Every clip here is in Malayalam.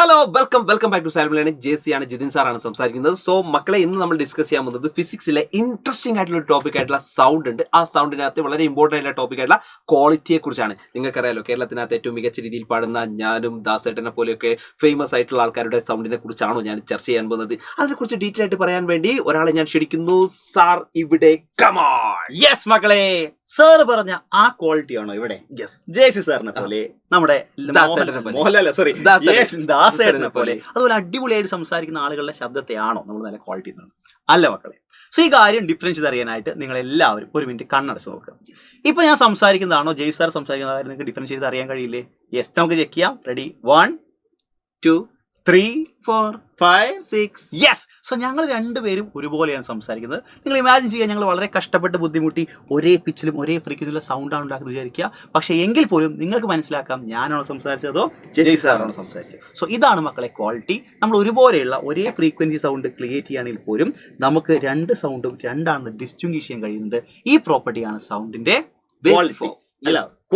ഹലോ വെൽക്കം ബാക്ക് ടു സാൽമിലാണ്. ജെസി ആണ്, ജിതിൻ സാറാണ് സംസാരിക്കുന്നത്. സോ മക്കളെ, ഇന്ന് നമ്മൾ ഡിസ്കസ് ചെയ്യാൻ പോകുന്നത് ഫിസിക്സിലെ ഇൻട്രസ്റ്റിംഗ് ആയിട്ടുള്ള ഒരു ടോപ്പിക് ആയിട്ടുള്ള സൗണ്ട് ഉണ്ട്. ആ സൗണ്ടിനകത്ത് വളരെ ഇമ്പോർട്ടൻ്റ് ആയിട്ടുള്ള ടോപ്പിക് ആയിട്ടുള്ള ക്വാളിറ്റിയെ കുറിച്ചാണ്. നിങ്ങൾക്കറിയാലോ, കേരളത്തിനകത്ത് ഏറ്റവും മികച്ച രീതിയിൽ പാടുന്ന ഞാനും ദാസേട്ടനെ പോലെയൊക്കെ ഫേമസ് ആയിട്ടുള്ള ആൾക്കാരുടെ സൗണ്ടിനെ കുറിച്ചാണോ ഞാൻ ചർച്ച ചെയ്യാൻ പോകുന്നത്. അതിനെക്കുറിച്ച് ഡീറ്റെയിൽ ആയിട്ട് പറയാൻ വേണ്ടി ഒരാളെ ഞാൻ ക്ഷണിക്കുന്നു. സാർ ഇവിടെ കമോൺ. യെസ് മക്കളെ, സാറ് പറഞ്ഞ ആ ക്വാളിറ്റി ആണോ ഇവിടെ? യെസ്, ജെസി സാറിനെ പോലെ, നമ്മുടെ മോഹൻലാൽ സോറി ദാസേട്ടനെ പോലെ അതുപോലെ അടിപൊളിയായിട്ട് സംസാരിക്കുന്ന ആളുകളുടെ ശബ്ദത്തെയാണോ നമ്മൾ നല്ല ക്വാളിറ്റി? അല്ല മക്കളെ. സോ ഈ കാര്യം ഡിഫറൻസ് ചെയ്തറിയാനായിട്ട് നിങ്ങൾ എല്ലാവരും ഒരു മിനിറ്റ് കണ്ണടച്ച് നോക്കുക. ഇപ്പൊ ഞാൻ സംസാരിക്കുന്നതാണോ ജെയ് സാർ സംസാരിക്കുന്ന കാര്യം നിങ്ങൾക്ക് ഡിഫറൻസ് ചെയ്ത് അറിയാൻ കഴിയില്ലേ? യെസ്, നമുക്ക് ചെക്ക് ചെയ്യാം. റെഡി? 1 2 3 4 5 6. യെസ്. സോ ഞങ്ങൾ രണ്ടുപേരും ഒരുപോലെയാണ് സംസാരിക്കുന്നത്. നിങ്ങൾ ഇമാജിൻ ചെയ്യുക, ഞങ്ങൾ വളരെ കഷ്ടപ്പെട്ട് ബുദ്ധിമുട്ടി ഒരേ പിച്ചിലും ഒരേ ഫ്രീക്വൻസിയിലുള്ള സൗണ്ടാണ് ഉണ്ടാക്കുന്നത് വിചാരിക്കുക. പക്ഷേ എങ്കിൽ പോലും നിങ്ങൾക്ക് മനസ്സിലാക്കാം ഞാനാണോ സംസാരിച്ചതോ ജെയ് സാറാണോ സംസാരിച്ചത്. സോ ഇതാണ് മക്കളെ ക്വാളിറ്റി. നമ്മൾ ഒരുപോലെയുള്ള ഒരേ ഫ്രീക്വൻസി സൗണ്ട് ക്രിയേറ്റ് ചെയ്യുകയാണെങ്കിൽ പോലും നമുക്ക് രണ്ട് സൗണ്ടും രണ്ടാണെന്ന് ഡിസ്റ്റിങ്വിഷ് ചെയ്യാൻ കഴിയുന്നത് ഈ പ്രോപ്പർട്ടിയാണ് സൗണ്ടിന്റെ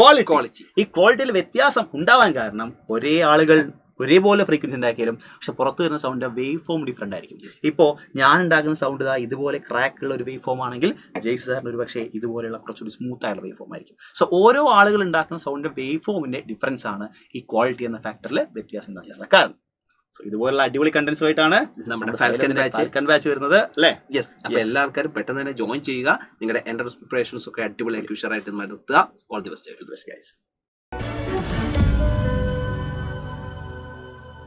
ക്വാളിറ്റി. ഈ ക്വാളിറ്റിയിൽ വ്യത്യാസം ഉണ്ടാവാൻ കാരണം ഒരേ ആളുകൾ ഒരേപോലെ ഫ്രീക്വൻസി ഉണ്ടാക്കിയാലും പക്ഷെ പുറത്ത് വരുന്ന സൗണ്ടിന്റെ വേവ് ഫോം ഡിഫറെന്റ് ആയിരിക്കും. ഇപ്പോൾ ഞാൻ ഉണ്ടാക്കുന്ന സൗണ്ട് ഇതുപോലെ ക്രാക്ക് ഉള്ള ഒരു വേവ് ഫോം ആണെങ്കിൽ ജെയ് സാറിന് ഒരു പക്ഷേ ഇതുപോലെയുള്ള കുറച്ചുകൂടി സ്മൂത്ത് ആയിട്ടുള്ള വേവ് ഫോം ആയിരിക്കും. സോ ഓരോ ആളുകൾ ഉണ്ടാക്കുന്ന സൗണ്ടിന്റെ വേവ് ഫോമിന്റെ ഡിഫറൻസ് ആണ് ഈ ക്വാളിറ്റി എന്ന ഫാക്ടറിൽ വ്യത്യാസം ഉണ്ടാകുന്നത് കാരണം. സോ ഇതുപോലുള്ള അടിപൊളി കണ്ടന്റ്സ് ആയിട്ടാണ് നമ്മുടെ ഫാൽക്കൺ ബാച്ച് വരുന്നത് അല്ലേ? യെസ്. അപ്പോൾ എല്ലാ ആൾക്കാരും പെട്ടെന്ന് തന്നെ ജോയിൻ ചെയ്യുക. നിങ്ങളുടെ എൻട്രൻസ് പ്രിപ്പറേഷൻസ് ഒക്കെ അടിപൊളിയായിട്ട് ഉഷാറായിട്ട് നടത്തുക. All the best guys.